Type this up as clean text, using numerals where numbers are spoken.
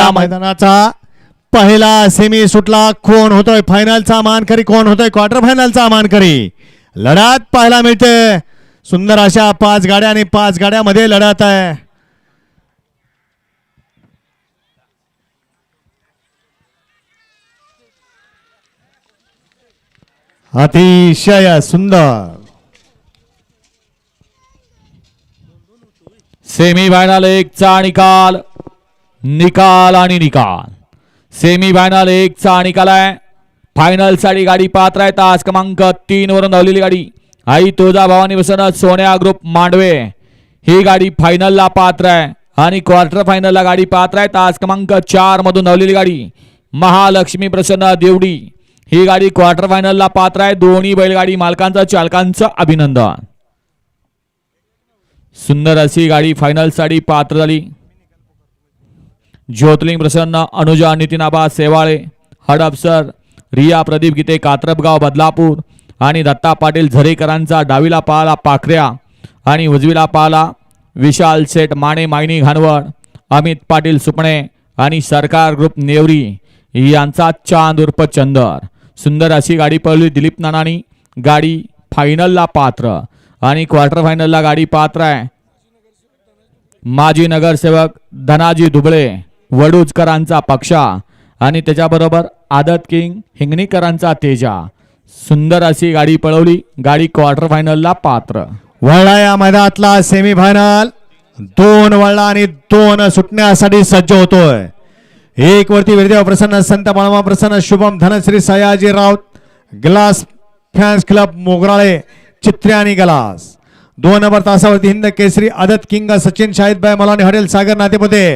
या मैदानाचा पहिला सेमी सुटला. कोण होतोय फायनलचा मानकरी, कोण होतोय क्वार्टर फायनलचा मानकरी, लढत पाहायला मिळते. सुंदर अशा 5 गाड्या आणि 5 गाड्यामध्ये लढत आहे. अतिशय सुंदर सेमी फायनल 1 चा निकाल, निकाल आणि निकाल. सेमी फायनल 1 चा निकाल आहे. फायनल साठी गाडी पात्र आहे. तास क्रमांक 3 वरून धावलेली गाडी आई तुळजाभवानी वसंत सोन्या ग्रुप मांडवे ही गाडी फायनलला पात्र आहे. आणि क्वार्टर फायनलला गाडी पात्र आहे. तास क्रमांक 4 मधून धावलेली गाडी महालक्ष्मी प्रसन्न देवडी ही गाडी क्वार्टर फायनलला पात्र आहे. दोन्ही बैलगाडी मालकांचं चालकांचं अभिनंदन. सुंदर अशी गाडी फायनल साठी पात्र झाली. ज्योतिर्लिंग प्रसन्न अनुजा नितीनाबा सेवाळे हडपसर, रिया प्रदीप गीते कात्रपगाव बदलापूर आणि दत्ता पाटील झरेकरांचा डावीला पाला पाखऱ्या आणि उजवीला पाला विशाल सेठ माने मायनी घानवड, अमित पाटील सुपणे आणि सरकार ग्रुप नेवरी यांचा चांद उर्फ चंदर. सुंदर अशी गाडी पळवली दिलीप नानानी. गाडी फायनलला पात्र आणि क्वार्टर फायनलला गाडी पात्र आहे. माजी नगरसेवक धनाजी दुबळे वडूजकरांचा पक्षा आणि त्याच्याबरोबर आदत किंग हिंगणीकरांचा तेजा. सुंदर अशी गाडी पळवली. गाडी क्वार्टर फायनलला पात्र. वळला या मैदानातला सेमी फायनल 2 वळला आणि 2 सुटण्यासाठी सज्ज होतोय. 1 वरती Veerdev Prasanna, Sant Balma Prasanna, Shubham Dhanashree, Sayaji Raut, glass fans club Mograle, Chitre आणि गलास. 2 नंबर तासावरती हिंद केसरी आदत किंग सचिन शाहिदभाई मलानी हॉटेल सागर नातेपुते